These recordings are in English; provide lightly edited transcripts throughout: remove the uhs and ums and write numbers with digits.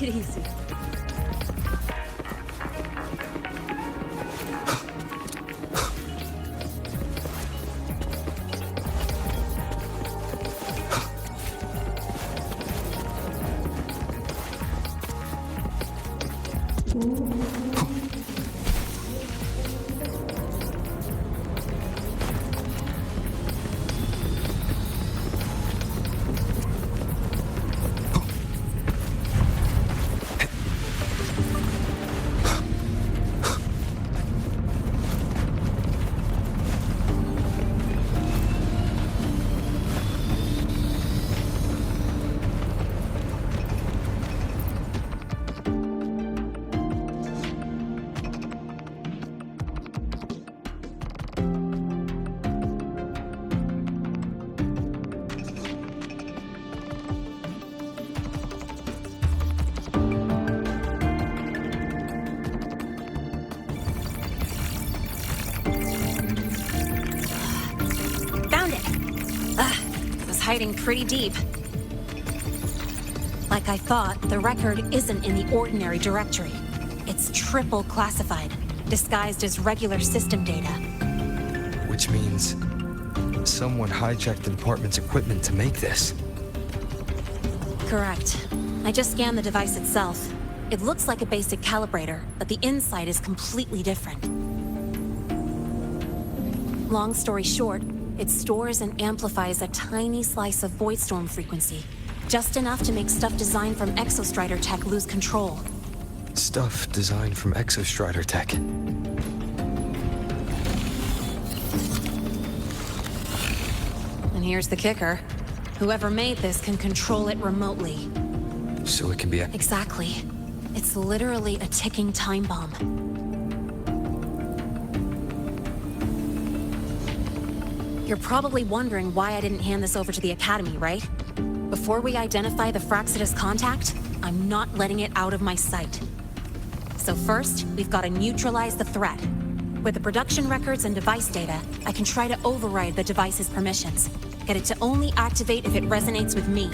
Take it easy. Hiding pretty deep. Like I thought, the record isn't in the ordinary directory. It's triple classified, disguised as regular system data. Which means someone hijacked the department's equipment to make this. Correct. I just scanned the device itself. It looks like a basic calibrator, but the inside is completely different. Long story short, it stores and amplifies a tiny slice of voidstorm frequency, just enough to make stuff designed from Exostrider tech lose control. Stuff designed from Exostrider tech. And here's the kicker. Whoever made this can control it remotely. So it can be Exactly. It's literally a ticking time bomb. You're probably wondering why I didn't hand this over to the Academy, right? Before we identify the Fraxidus contact, I'm not letting it out of my sight. So first, we've got to neutralize the threat. With the production records and device data, I can try to override the device's permissions. Get it to only activate if it resonates with me.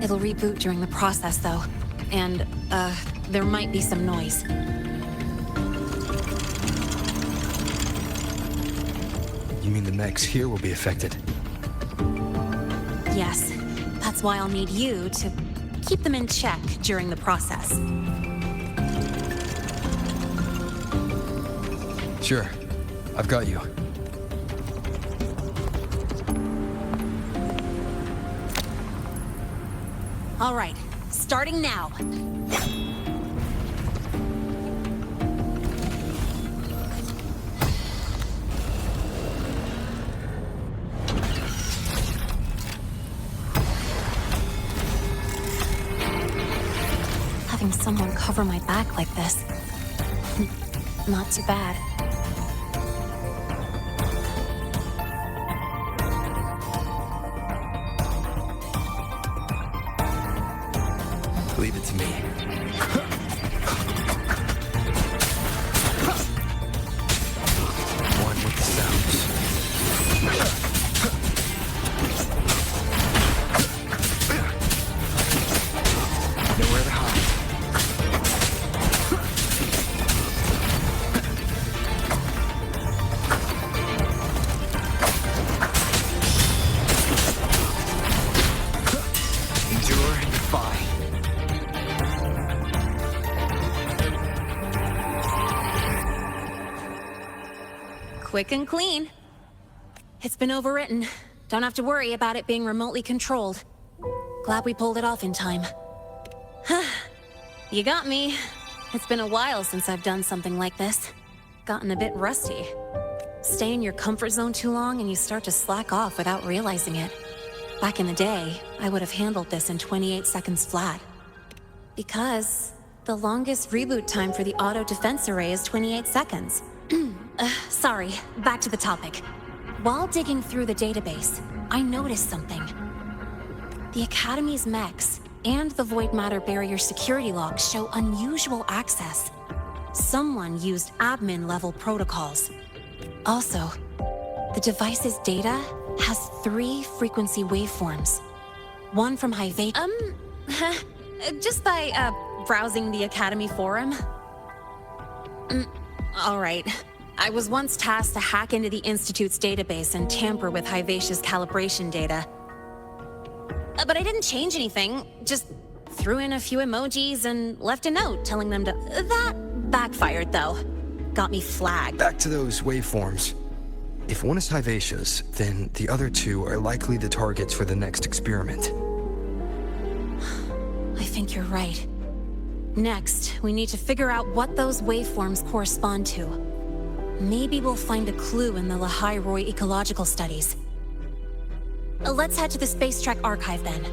It'll reboot during the process, though. And, there might be some noise. You mean the mechs here will be affected? Yes. That's why I'll need you to keep them in check during the process. Sure. I've got you. All right. Starting now. Having someone cover my back like this. Not too bad. Leave it to me. One with the sounds. Nowhere to hide. Endure and defy. Quick and clean. It's been overwritten. Don't have to worry about it being remotely controlled. Glad we pulled it off in time. You got me. It's been a while since I've done something like this. Gotten a bit rusty. Stay in your comfort zone too long and you start to slack off without realizing it. Back in the day, I would have handled this in 28 seconds flat. Because the longest reboot time for the auto defense array is 28 seconds. Sorry, back to the topic. While digging through the database, I noticed something. The Academy's mechs and the Void Matter Barrier security logs show unusual access. Someone used admin-level protocols. Also, the device's data has 3 frequency waveforms. One from high Just by, browsing the Academy forum. Alright. I was once tasked to hack into the Institute's database and tamper with Hivacia's calibration data. But I didn't change anything, just threw in a few emojis and left a note telling them to... That backfired, though. Got me flagged. Back to those waveforms. If one is Hivacia's, then the other two are likely the targets for the next experiment. I think you're right. Next, we need to figure out what those waveforms correspond to. Maybe we'll find a clue in the Lehigh Roy ecological studies. Let's head to the Space Trek archive then.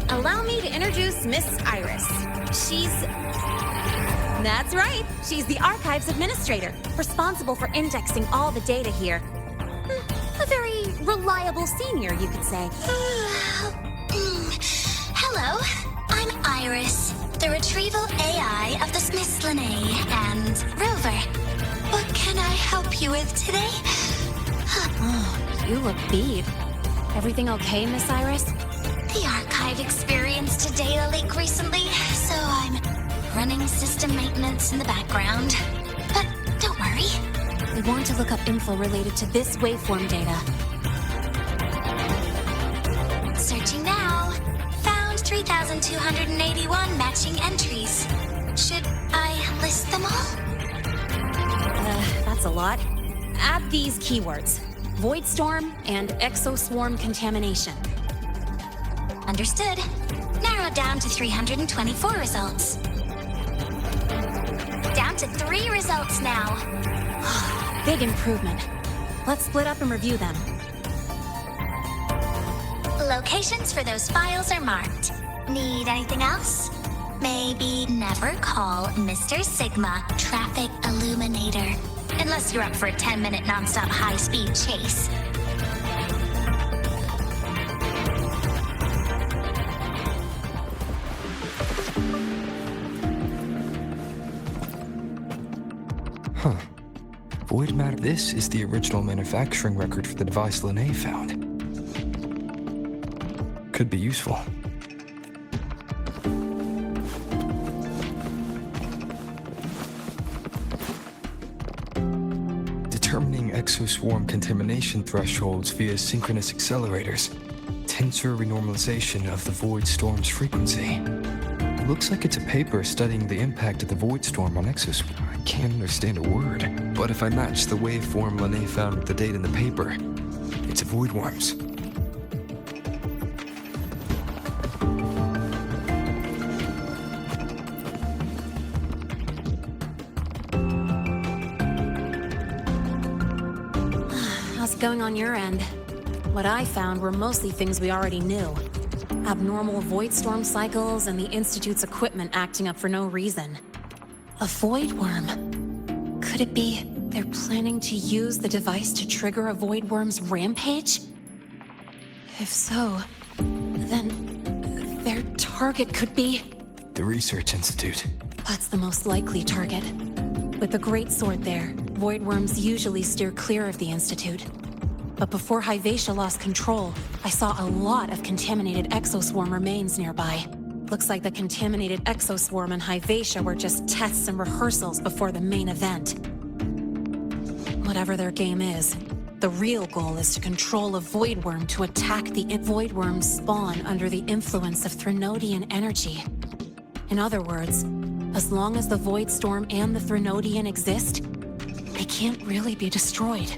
Allow me to introduce Miss Iris. That's right. She's the Archives Administrator, responsible for indexing all the data here. A very reliable senior, you could say. Hello, I'm Iris, the retrieval AI of the Smithsonian and Rover. What can I help you with today? Oh, you look beat. Everything okay, Miss Iris? The archive experienced a data leak recently, so I'm running system maintenance in the background. But don't worry. We want to look up info related to this waveform data. Searching now. Found 3,281 matching entries. Should I list them all? That's a lot. Add these keywords: Void Storm and Exoswarm Contamination. Understood. Narrowed down to 324 results. Down to 3 results now. Big improvement. Let's split up and review them. Locations for those files are marked. Need anything else? Maybe never call Mr. Sigma Traffic Illuminator. Unless you're up for a 10-minute nonstop high-speed chase. Huh. Void matter. This is the original manufacturing record for the device Lene found. Could be useful. Determining exoswarm contamination thresholds via synchronous accelerators. Tensor renormalization of the void storm's frequency. Looks like it's a paper studying the impact of the void storm on exoswarm. I can't understand a word, but if I match the waveform Lene found with the date in the paper, it's a void worms. How's it going on your end? What I found were mostly things we already knew. Abnormal void storm cycles and the Institute's equipment acting up for no reason. A void worm? Could it be they're planning to use the device to trigger a void worm's rampage? If so, then their target could be... The Research Institute. That's the most likely target. With the Great Sword there, void worms usually steer clear of the Institute. But before Hyvatia lost control, I saw a lot of contaminated exoswarm remains nearby. Looks like the contaminated exoswarm and Hyvatia were just tests and rehearsals before the main event. Whatever their game is, the real goal is to control a void worm to attack the void worm's spawn under the influence of Threnodian energy. In other words, as long as the void storm and the Threnodian exist, they can't really be destroyed.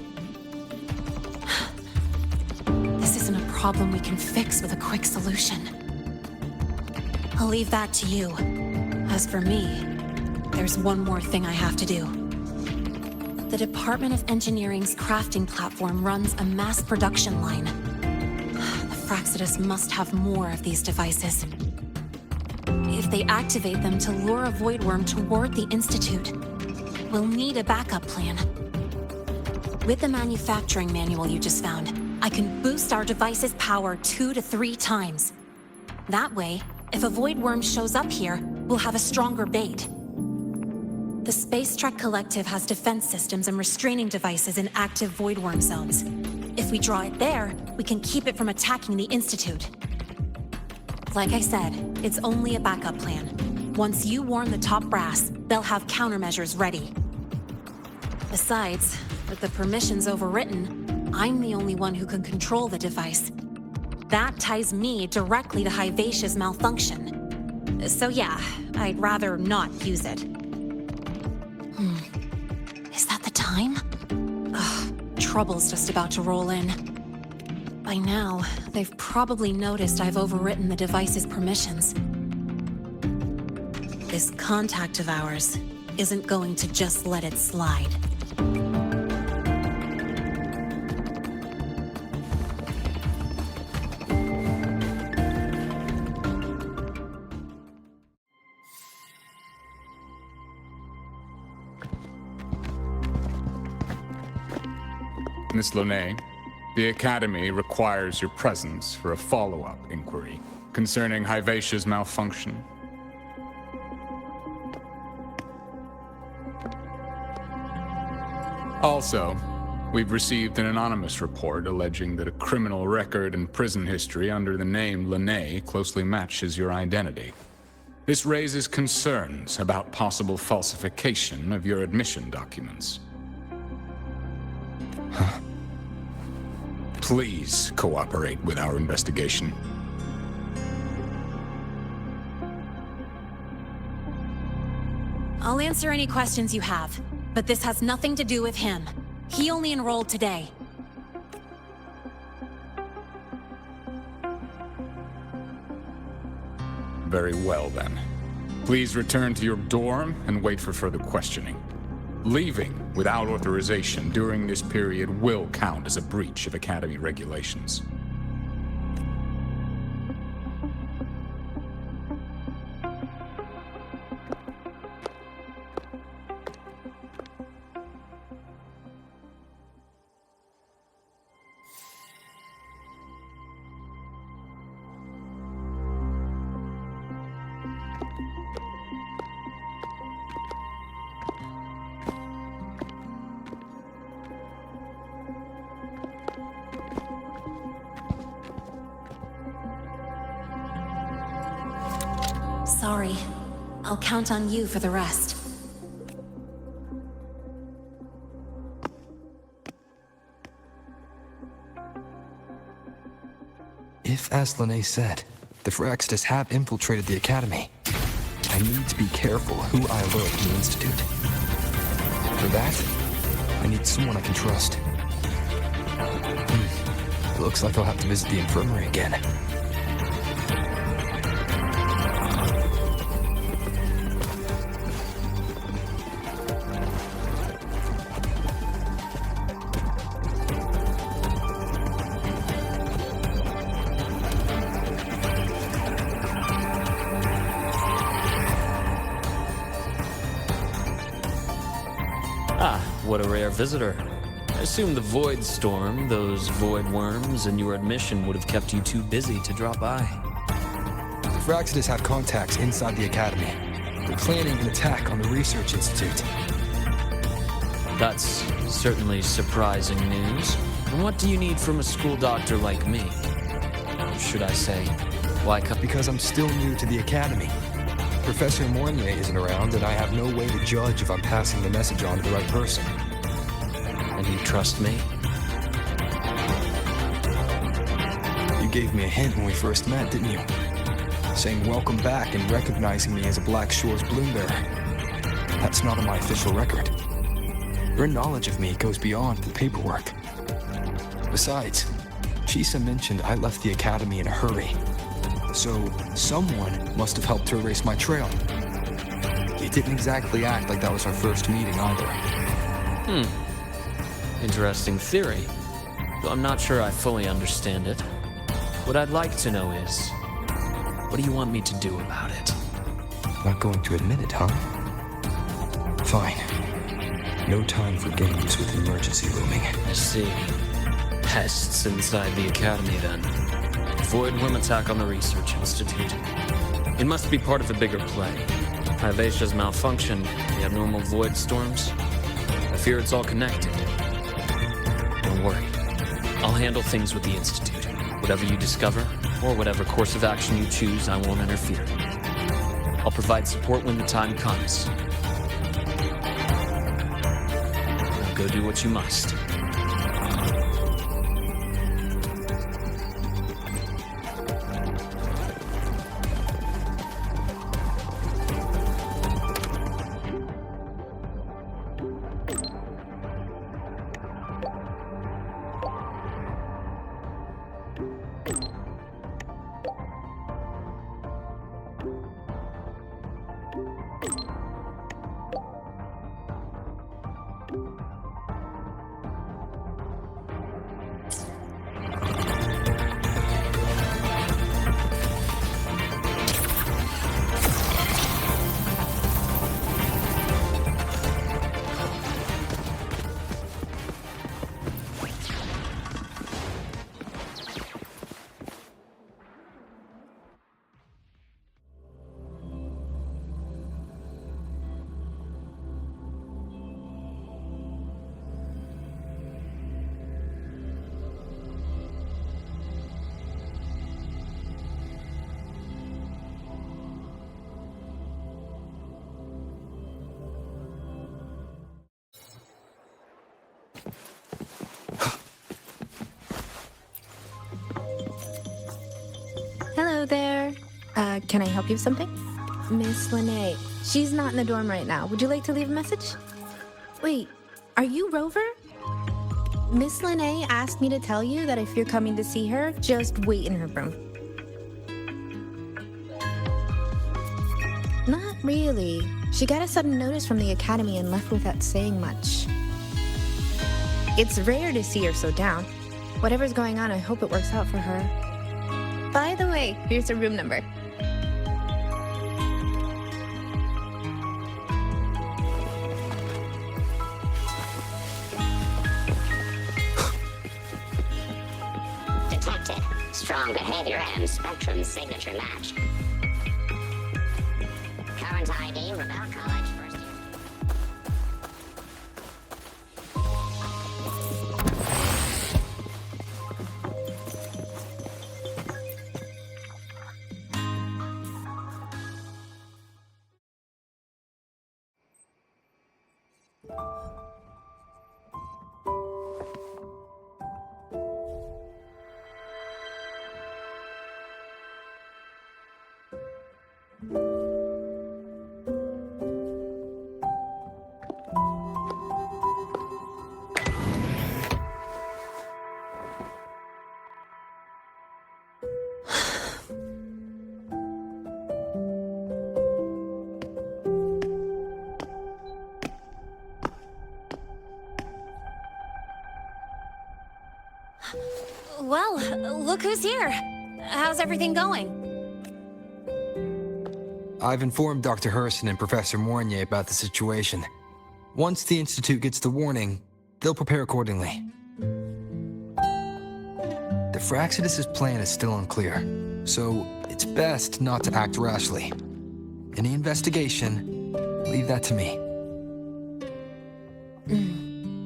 This isn't a problem we can fix with a quick solution. I'll leave that to you. As for me, there's one more thing I have to do. The Department of Engineering's crafting platform runs a mass production line. The Fraxidus must have more of these devices. If they activate them to lure a void worm toward the Institute, we'll need a backup plan. With the manufacturing manual you just found, I can boost our device's power 2 to 3 times. That way, if a void worm shows up here, we'll have a stronger bait. The Space Trek Collective has defense systems and restraining devices in active void worm zones. If we draw it there, we can keep it from attacking the Institute. Like I said, it's only a backup plan. Once you warn the top brass, they'll have countermeasures ready. Besides, with the permissions overwritten, I'm the only one who can control the device. That ties me directly to Hyvatia's malfunction. So yeah, I'd rather not use it. Is that the time? Ugh, trouble's just about to roll in. By now, they've probably noticed I've overwritten the device's permissions. This contact of ours isn't going to just let it slide. Miss Lene, the Academy requires your presence for a follow-up inquiry concerning Hyvatia's malfunction. Also, we've received an anonymous report alleging that a criminal record and prison history under the name Lene closely matches your identity. This raises concerns about possible falsification of your admission documents. Please cooperate with our investigation. I'll answer any questions you have, but this has nothing to do with him. He only enrolled today. Very well, then. Please return to your dorm and wait for further questioning. Leaving without authorization during this period will count as a breach of Academy regulations. Sorry. I'll count on you for the rest. If, as Lene said, the Fraxidus have infiltrated the Academy, I need to be careful who I alert in the Institute. For that, I need someone I can trust. Looks like I'll have to visit the infirmary again. Ah, what a rare visitor. I assume the Void Storm, those void worms, and your admission would have kept you too busy to drop by. The Fraxidus have contacts inside the Academy. They're planning an attack on the Research Institute. That's certainly surprising news. And what do you need from a school doctor like me? Or should I say, why come? Because I'm still new to the Academy. Professor Mournier isn't around, and I have no way to judge if I'm passing the message on to the right person. And you trust me? You gave me a hint when we first met, didn't you? Saying welcome back and recognizing me as a Black Shore's bloom bearer. That's not on my official record. Your knowledge of me goes beyond the paperwork. Besides, Chisa mentioned I left the Academy in a hurry. So, someone must have helped to erase my trail. It didn't exactly act like that was our first meeting either. Interesting theory. Though I'm not sure I fully understand it. What I'd like to know is, what do you want me to do about it? Not going to admit it, huh? Fine. No time for games with emergency looming. I see. Pests inside the Academy, then. Void worm attack on the Research Institute. It must be part of a bigger play. Hyvatia's malfunction, the abnormal void storms. I fear it's all connected. Don't worry. I'll handle things with the Institute. Whatever you discover, or whatever course of action you choose, I won't interfere. I'll provide support when the time comes. Now go do what you must. Hello there. Can I help you with something? Miss Lene. She's not in the dorm right now. Would you like to leave a message? Wait, are you Rover? Miss Lene asked me to tell you that if you're coming to see her, just wait in her room. Not really. She got a sudden notice from the Academy and left without saying much. It's rare to see her so down. Whatever's going on, I hope it works out for her. By the way, here's her room number. Detected. Strong behavior and spectrum signature match. Current ID, Rebel College, first year. Well, look who's here. How's everything going? I've informed Dr. Hurston and Professor Mournier about the situation. Once the Institute gets the warning, they'll prepare accordingly. The Fraxidus' plan is still unclear, so it's best not to act rashly. Any investigation, leave that to me.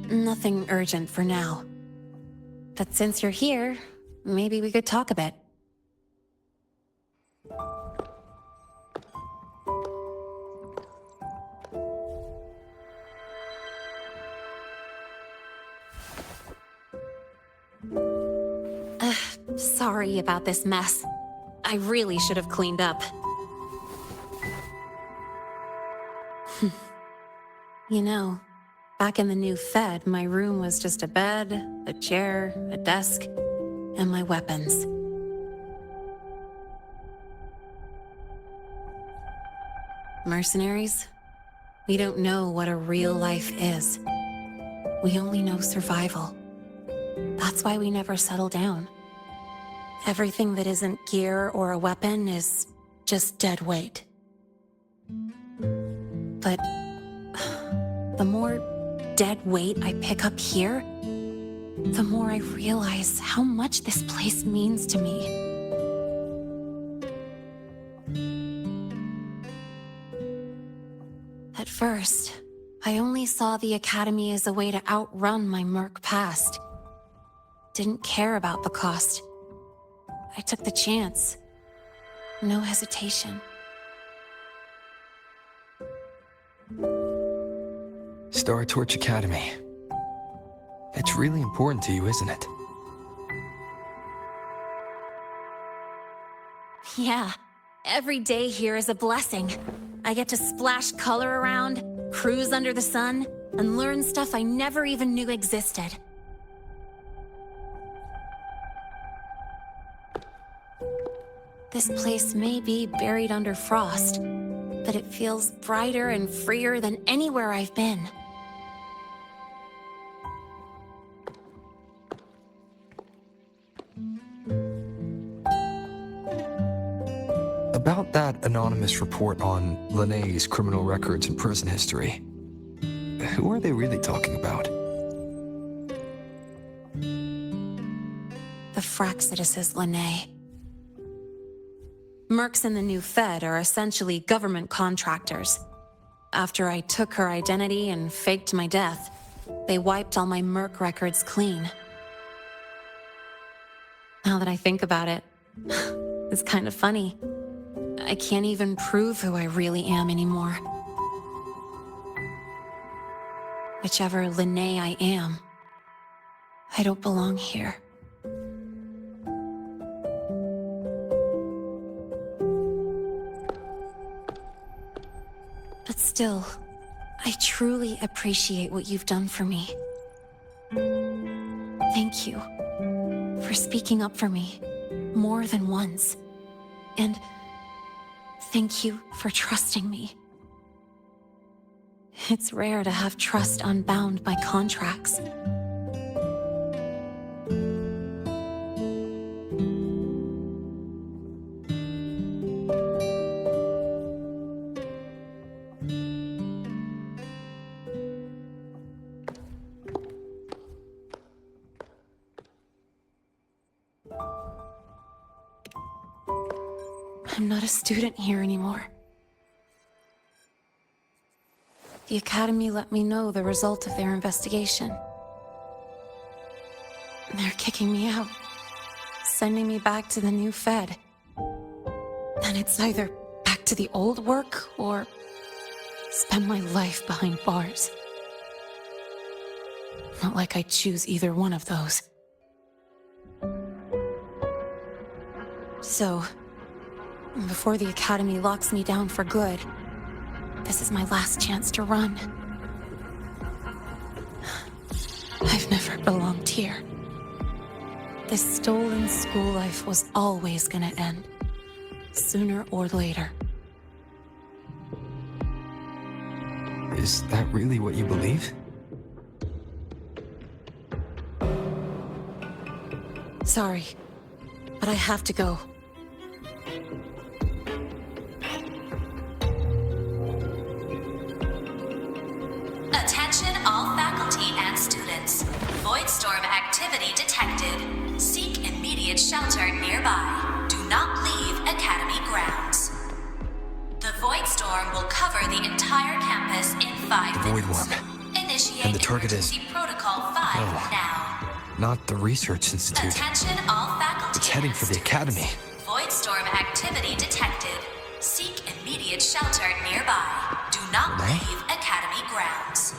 Nothing urgent for now. But since you're here, maybe we could talk a bit. Sorry about this mess. I really should have cleaned up. You know, back in the new Fed, my room was just a bed, a chair, a desk, and my weapons. Mercenaries? We don't know what a real life is. We only know survival. That's why we never settle down. Everything that isn't gear or a weapon is just dead weight. But the more dead weight I pick up here, the more I realize how much this place means to me. At first, I only saw the Academy as a way to outrun my merc past. Didn't care about the cost. I took the chance. No hesitation. Star Torch Academy. It's really important to you, isn't it? Yeah, every day here is a blessing. I get to splash color around, cruise under the sun, and learn stuff I never even knew existed. This place may be buried under frost, but it feels brighter and freer than anywhere I've been. About that anonymous report on Linné's criminal records and prison history, who are they really talking about? The Fraxidus is Linné. Mercs in the new Fed are essentially government contractors. After I took her identity and faked my death, they wiped all my merc records clean. Now that I think about it, it's kind of funny. I can't even prove who I really am anymore. Whichever Linné I am, I don't belong here. But still, I truly appreciate what you've done for me. Thank you for speaking up for me more than once. And thank you for trusting me. It's rare to have trust unbound by contracts. I'm not a student here anymore. The Academy let me know the result of their investigation. They're kicking me out, sending me back to the new Fed. And it's either back to the old work or spend my life behind bars. Not like I choose either one of those. So, before the Academy locks me down for good, this is my last chance to run. I've never belonged here. This stolen school life was always gonna end, sooner or later. Is that really what you believe? Sorry, but I have to go. Attack! and students. Void storm activity detected. Seek immediate shelter nearby. Do not leave Academy grounds. The Void Storm will cover the entire campus in 5 Void minutes. worm. Initiate And the target is- emergency protocol 5 Oh. now. Not the research institute. Attention all faculty. It's heading and for the students. academy. Void storm activity detected. Seek immediate shelter nearby. Do not Renee? leave academy grounds.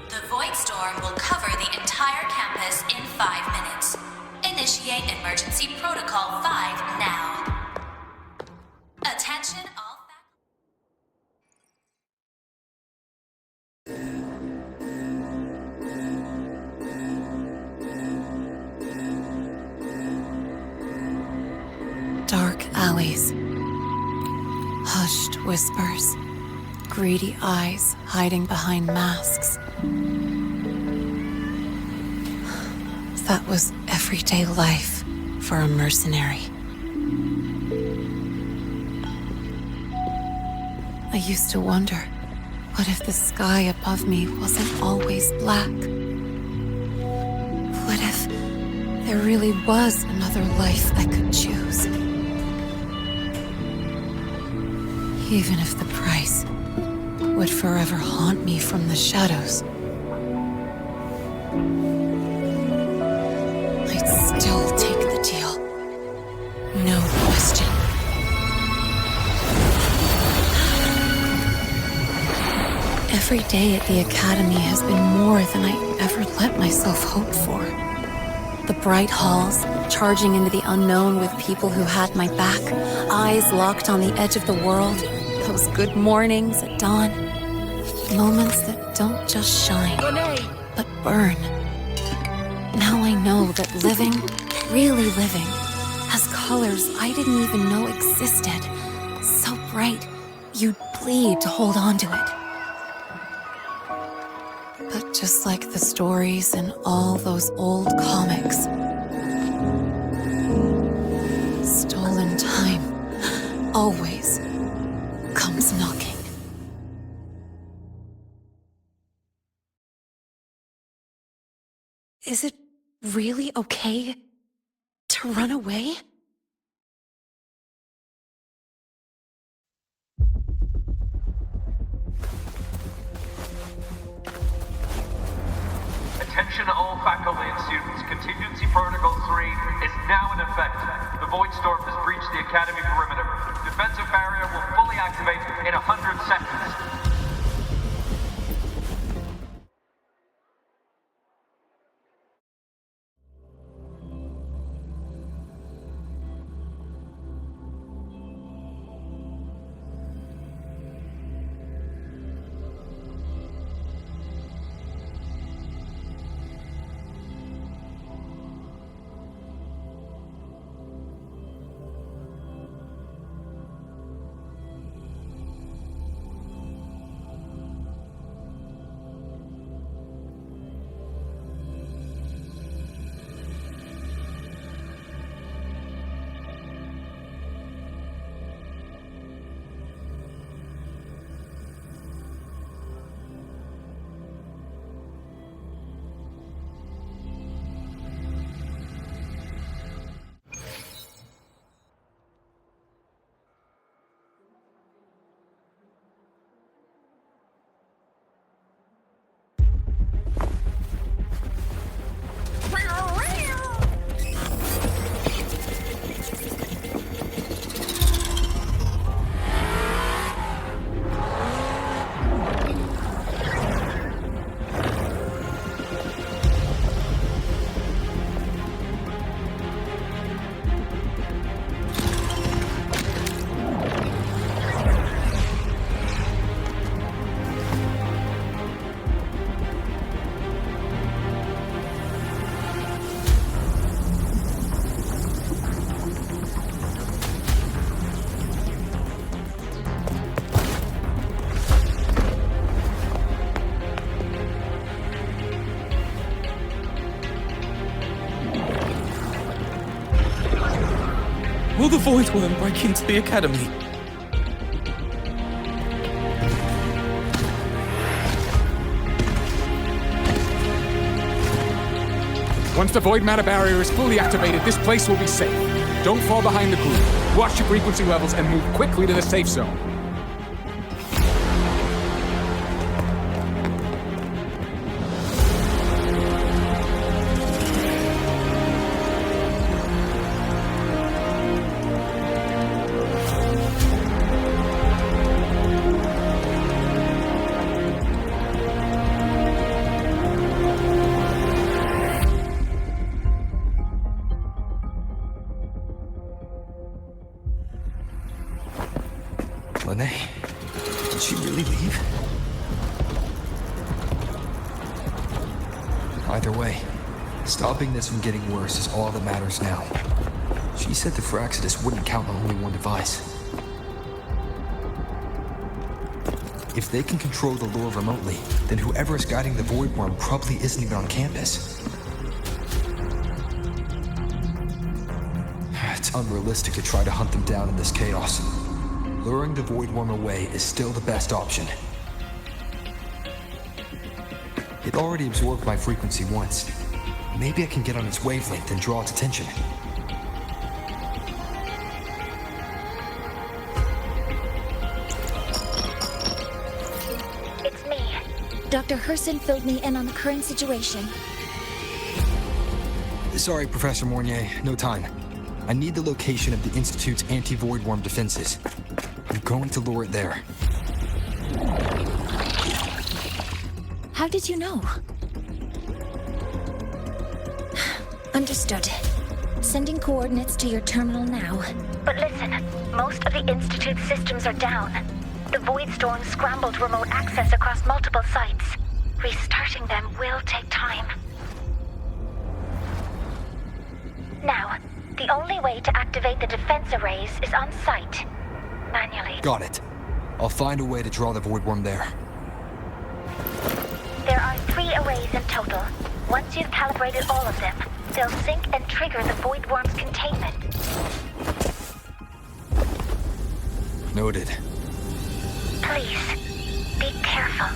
The void storm will cover the entire campus in 5 minutes. Initiate emergency protocol 5 now. Attention all dark alleys, hushed whispers, greedy eyes hiding behind masks. That was everyday life for a mercenary. I used to wonder, what if the sky above me wasn't always black? What if there really was another life I could choose? Even if the price would forever haunt me from the shadows, I'd still take the deal. No question. Every day at the Academy has been more than I ever let myself hope for. The bright halls, charging into the unknown with people who had my back, eyes locked on the edge of the world, those good mornings at dawn, moments that don't just shine, but burn. Now I know that living, really living, has colors I didn't even know existed. So bright, you'd bleed to hold on to it. But just like the stories in all those old comics, stolen time always comes knocking. Is it really okay to run away? Attention all faculty and students. Contingency Protocol 3 is now in effect. The Void Storm has breached the Academy perimeter. Defensive barrier will fully activate in 100 seconds. Will the Void Worm break into the Academy? Once the void matter barrier is fully activated, this place will be safe. Don't fall behind the group. Watch your frequency levels and move quickly to the safe zone. Lene, did she really leave? Either way, stopping this from getting worse is all that matters now. She said the Fraxidus wouldn't count on only one device. If they can control the lure remotely, then whoever is guiding the Void Worm probably isn't even on campus. It's unrealistic to try to hunt them down in this chaos. Luring the Void Worm away is still the best option. It already absorbed my frequency once. Maybe I can get on its wavelength and draw its attention. It's me. Dr. Herson filled me in on the current situation. Sorry, Professor Mornier, no time. I need the location of the Institute's anti-Void Worm defenses. I'm going to lure it there. How did you know? Understood. Sending coordinates to your terminal now. But listen, most of the Institute's systems are down. The Void Storm scrambled remote access across multiple sites. Restarting them will take time. Now, the only way to activate the defense arrays is on site. Manually. Got it. I'll find a way to draw the Void Worm there. There are 3 arrays in total. Once you've calibrated all of them, they'll sync and trigger the Void Worm's containment. Noted. Please, be careful.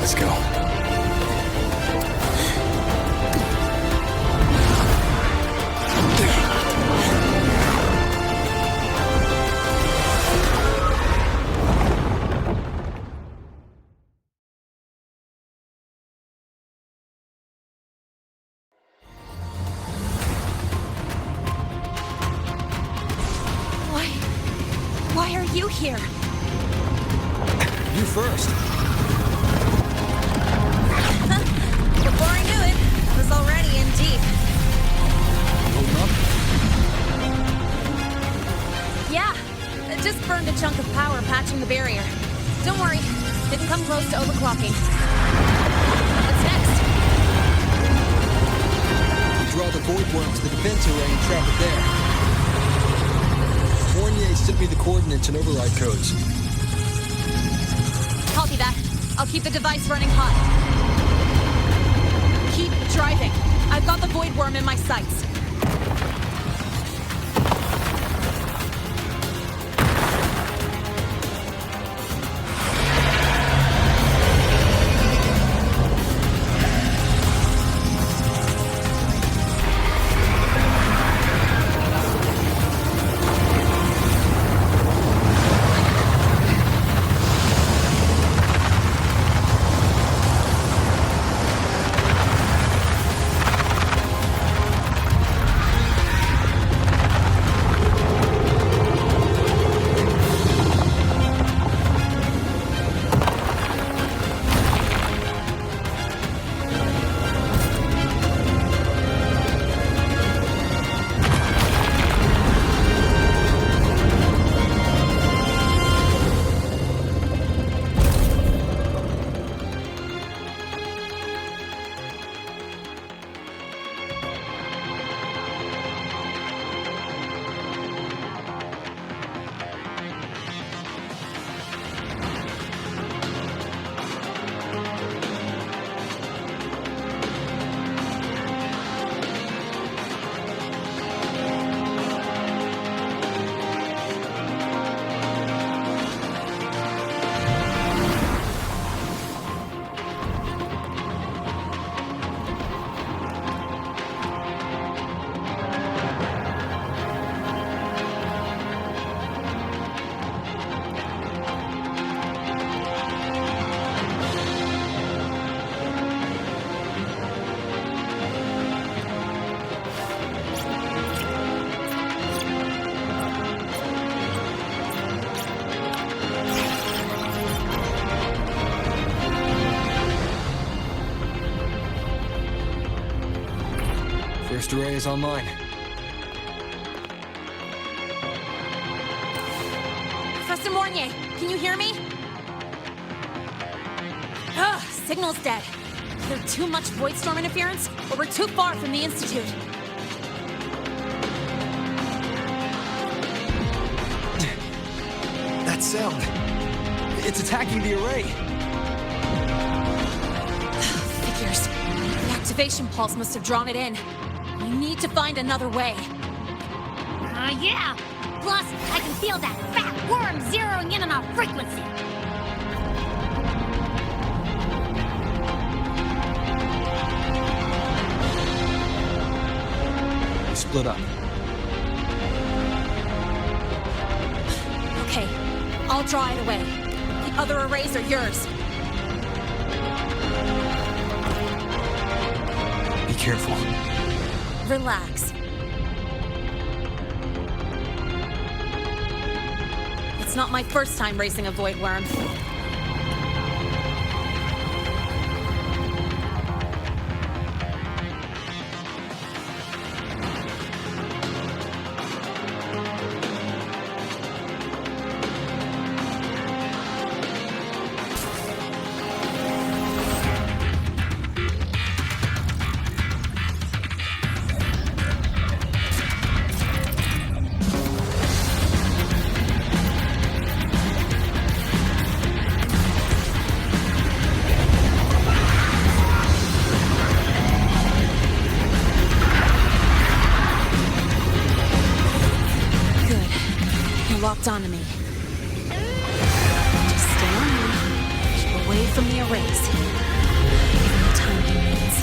Let's go. Why are you here? You first. Before I knew it, I was already in deep. Holding up? Yeah, it just burned a chunk of power patching the barrier. Don't worry, didn't come close to overclocking. What's next? We draw the Void Worm to the defense array and trap it there. Fournier sent me the coordinates and override codes. Copy that. I'll keep the device running hot. Keep driving. I've got the Void Worm in my sights. First array is online. Professor Mornier, can you hear me? Ugh, signal's dead. Either too much void storm interference, or we're too far from the Institute. That sound. It's attacking the array. Figures. The activation pulse must have drawn it in. We need to find another way. Yeah. Plus, I can feel that fat worm zeroing in on our frequency. Split up. Okay, I'll draw it away. The other arrays are yours. Be careful. Relax. It's not my first time racing a void worm. Locked onto me. Just stay on me. Keep away from the arrays. Give me the time he needs.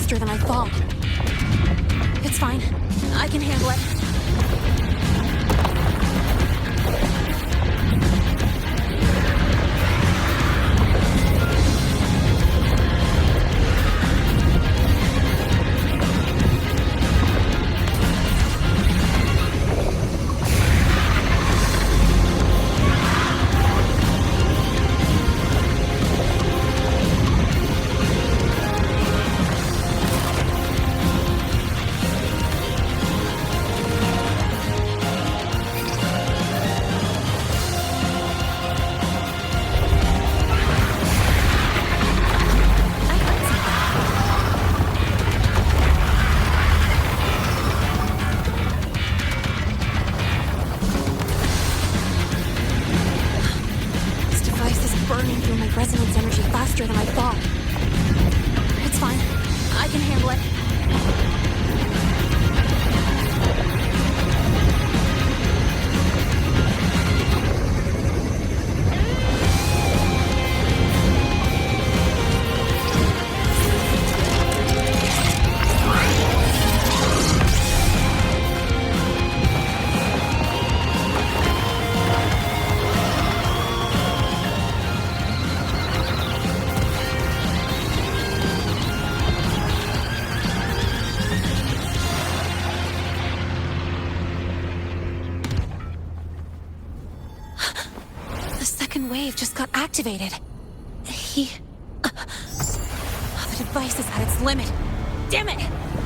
faster than I thought. It's fine. I can handle it. Resonance energy faster than I thought. It's fine. I can handle it. Wave just got activated. The device is at its limit. Damn it!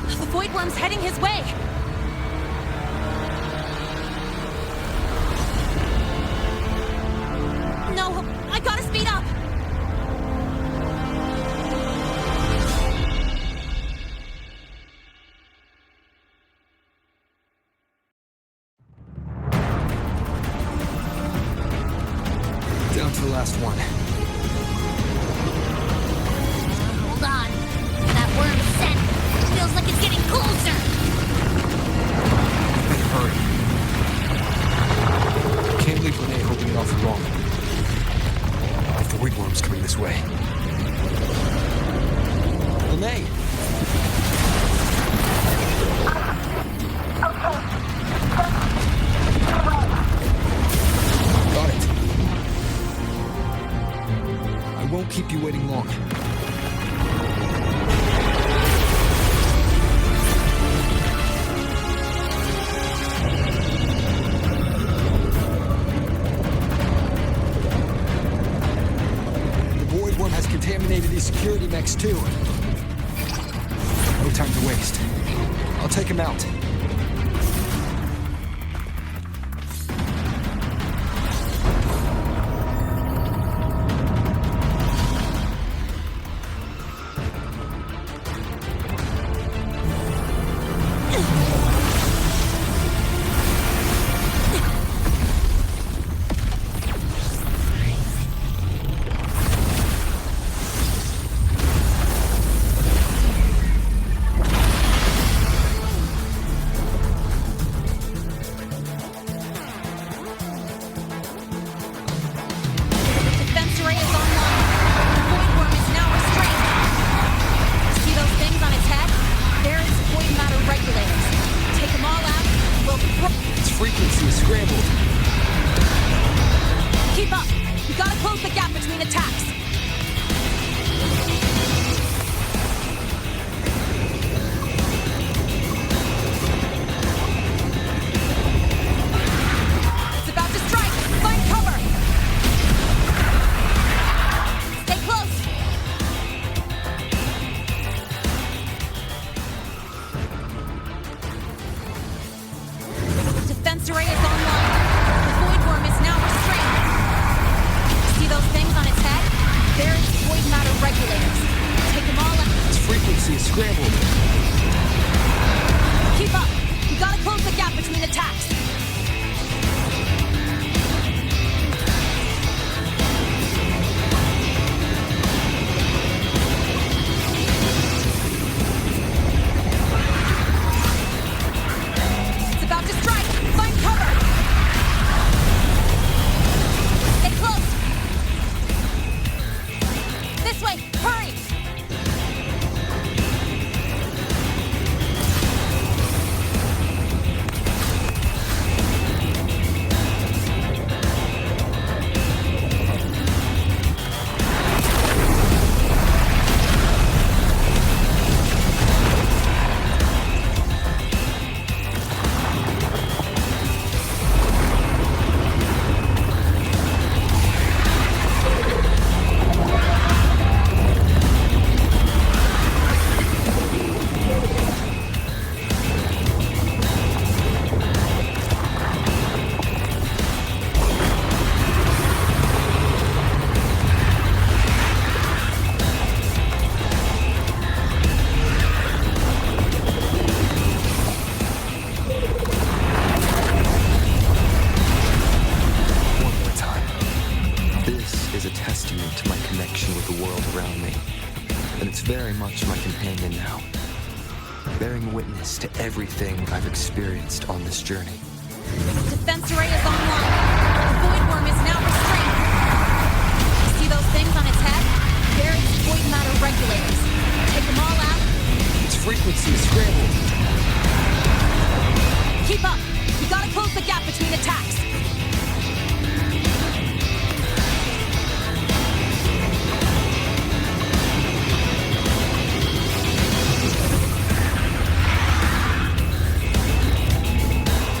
The Void Worm's heading his way! No! I gotta speed up! Down to the last one. Hold on. That worm's scent feels like it's getting closer. Better hurry. Can't leave Lene holding it off for long. The Void Worm's coming this way. Lene! Got it. I won't keep you waiting long. The Void Worm has contaminated these security mechs too. No time to waste. I'll take him out. very much my companion now, bearing witness to everything I've experienced on this journey. Defense array is online. The void worm is now restrained. See those things on its head? They're its void matter regulators. Take them all out. Its frequency is scrambled. Keep up. We gotta close the gap between attacks.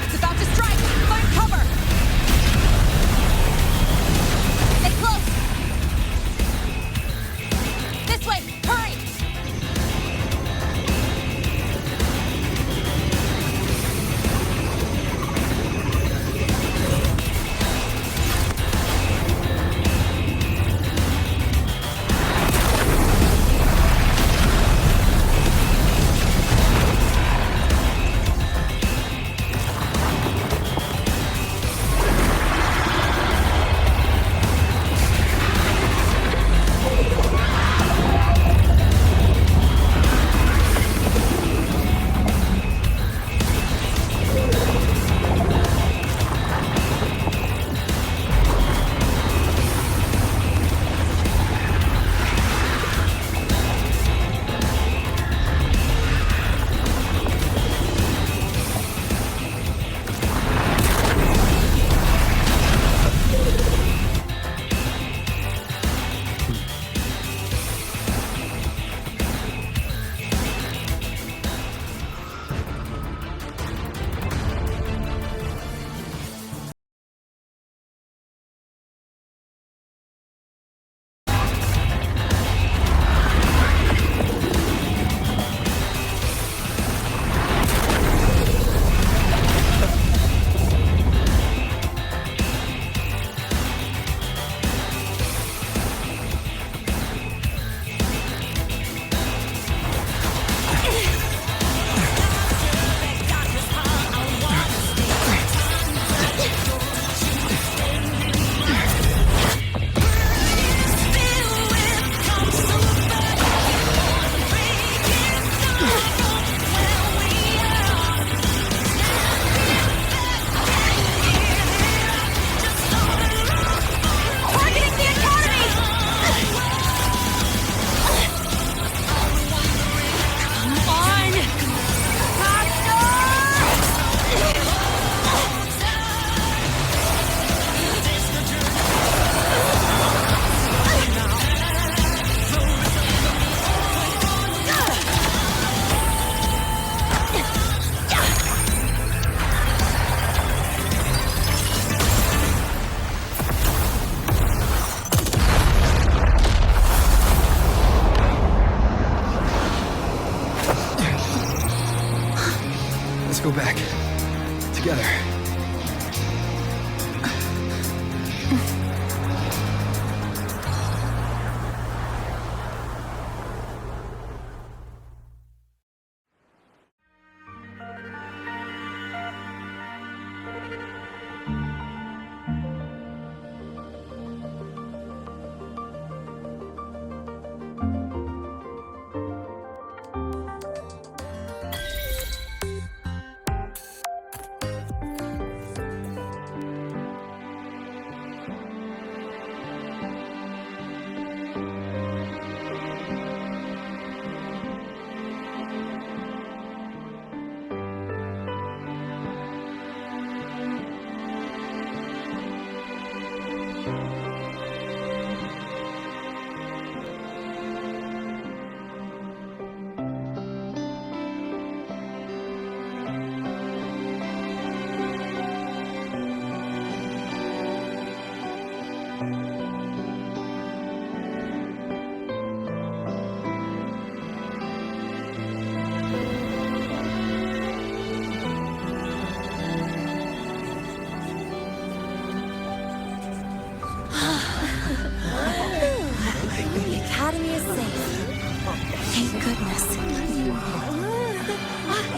It's about to strike. Find cover. Stay close. This way. Hurry. Let's go back. Together.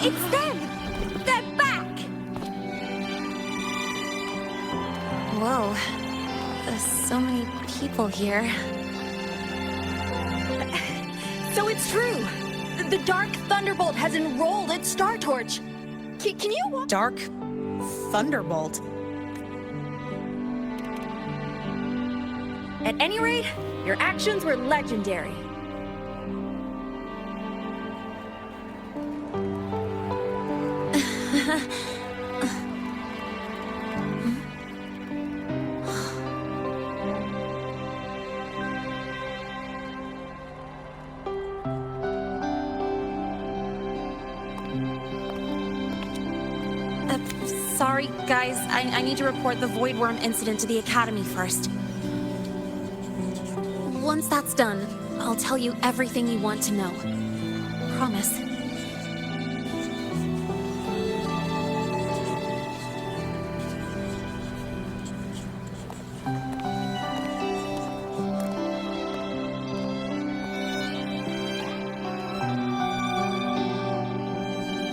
It's them! They're back! Whoa. There's so many people here. So it's true. The Dark Thunderbolt has enrolled at Star Torch. Can you... Dark Thunderbolt. At any rate, your actions were legendary. Sorry, guys. I need to report the Void Worm incident to the Academy first. Once that's done, I'll tell you everything you want to know. Promise.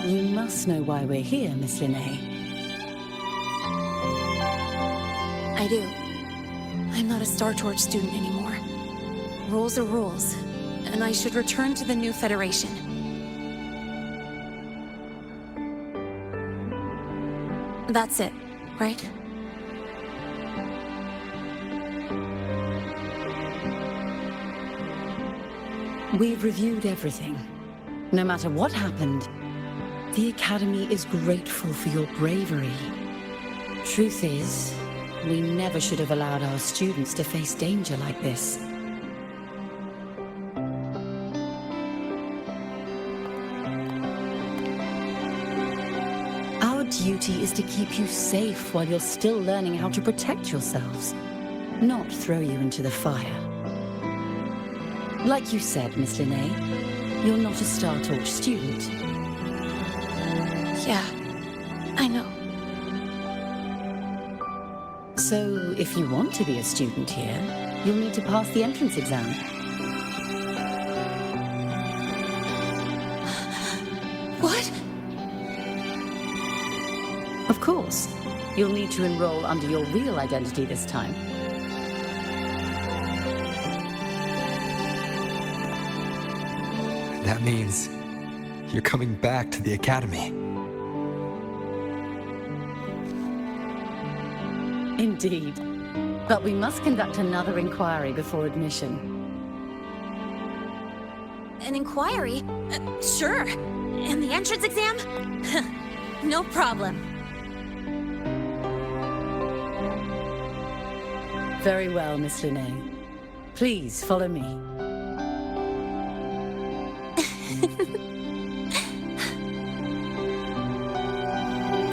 You must know why we're here, Miss Linnea. I do. I'm not a Star Torch student anymore. Rules are rules, and I should return to the new Federation. That's it, right? We've reviewed everything. No matter what happened, the Academy is grateful for your bravery. Truth is, we never should have allowed our students to face danger like this. Our duty is to keep you safe while you're still learning how to protect yourselves, not throw you into the fire. Like you said, Miss Linnea, you're not a Star Torch student. Yeah, I know. So, if you want to be a student here, you'll need to pass the entrance exam. What? Of course. You'll need to enroll under your real identity this time. That means you're coming back to the Academy. Indeed. But we must conduct another inquiry before admission. An inquiry? Sure. And the entrance exam? No problem. Very well, Miss Linnea. Please follow me.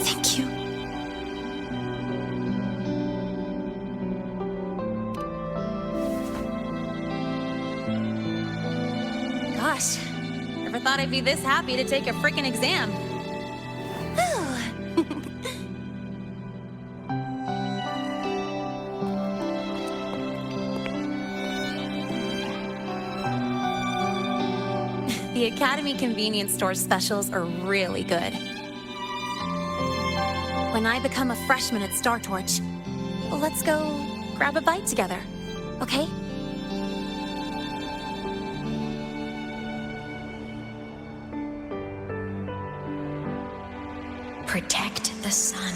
Thank you. Gosh, never thought I'd be this happy to take a frickin' exam. The Academy convenience store specials are really good. When I become a freshman at Star Torch, let's go grab a bite together, okay? Protect the sun.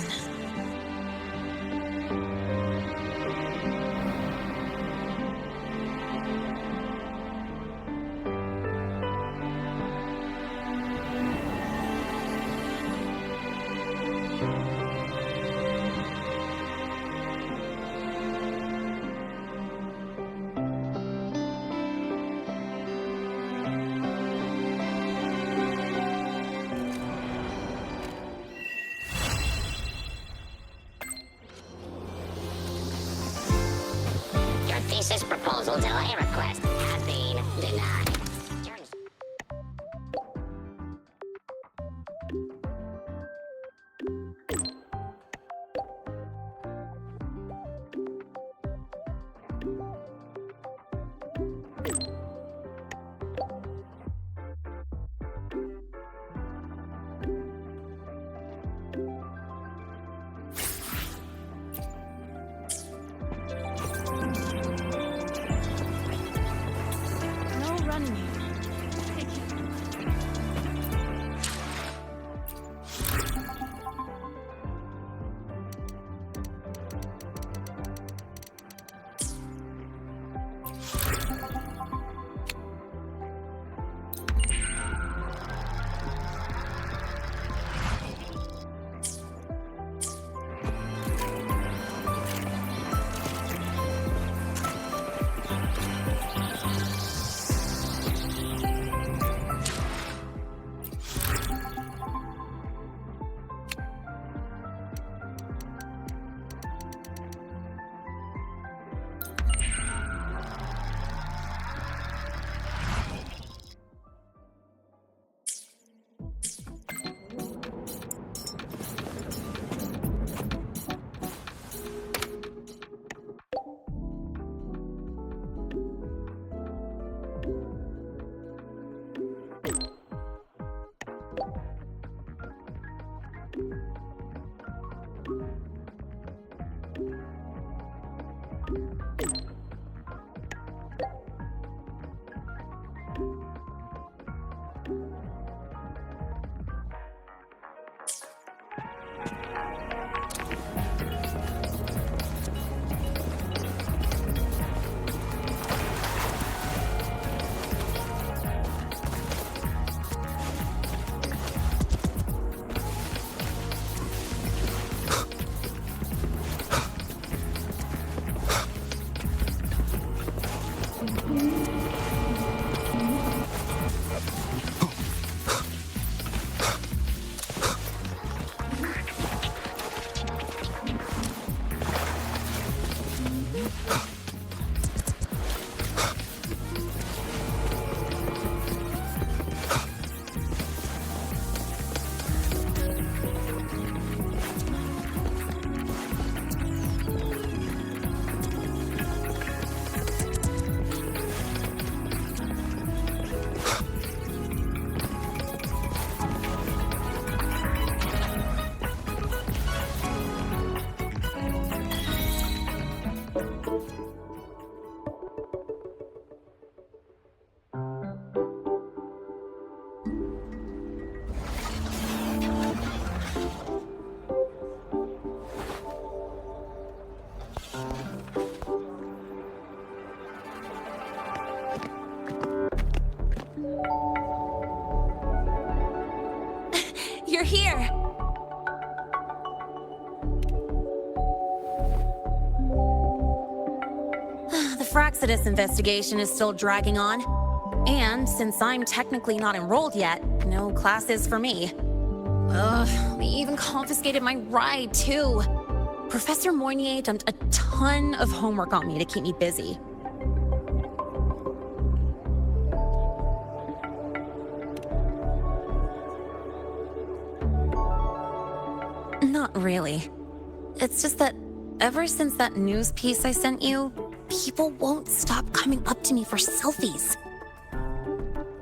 Thesis proposal delay request has been denied. No running Praxidus investigation is still dragging on. And since I'm technically not enrolled yet, no classes for me. Ugh, they even confiscated my ride, too. Professor Moynier dumped a ton of homework on me to keep me busy. Not really. It's just that ever since that news piece I sent you, people won't stop coming up to me for selfies.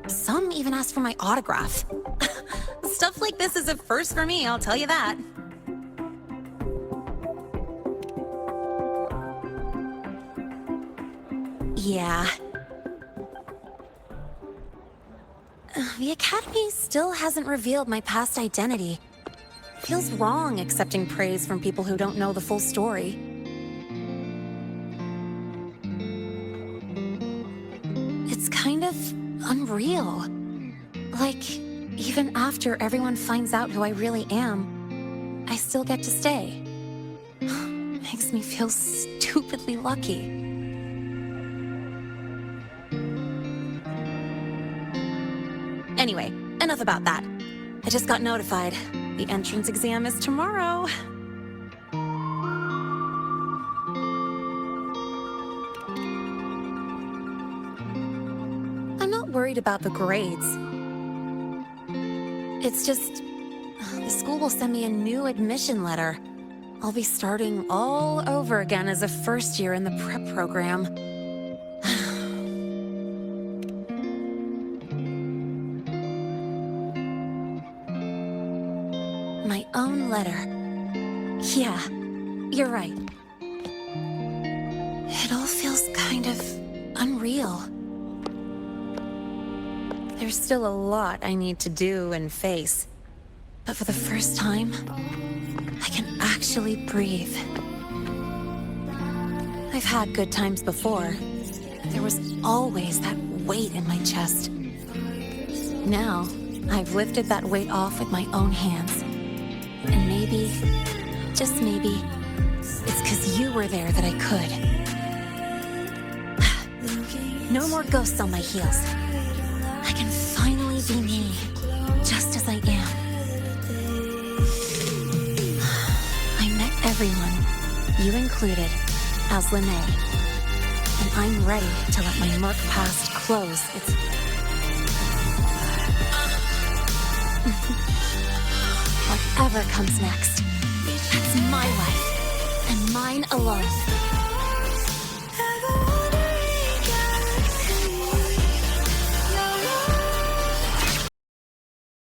Some even ask for my autograph. Stuff like this is a first for me, I'll tell you that. Yeah. The Academy still hasn't revealed my past identity. Feels wrong accepting praise from people who don't know the full story. It's kind of unreal. Like, even after everyone finds out who I really am, I still get to stay. Makes me feel stupidly lucky. Anyway, enough about that. I just got notified. The entrance exam is tomorrow. I'm not worried about the grades. It's just, the school will send me a new admission letter. I'll be starting all over again as a first year in the prep program. My own letter. Yeah, you're right. It all feels kind of unreal. There's still a lot I need to do and face. But for the first time, I can actually breathe. I've had good times before. There was always that weight in my chest. Now, I've lifted that weight off with my own hands. And maybe, just maybe, it's 'cause you were there that I could. No more ghosts on my heels. I can finally be me, just as I am. I met everyone, you included, as Lene. And I'm ready to let my murk past close its... Whatever comes next, that's my life, and mine alone.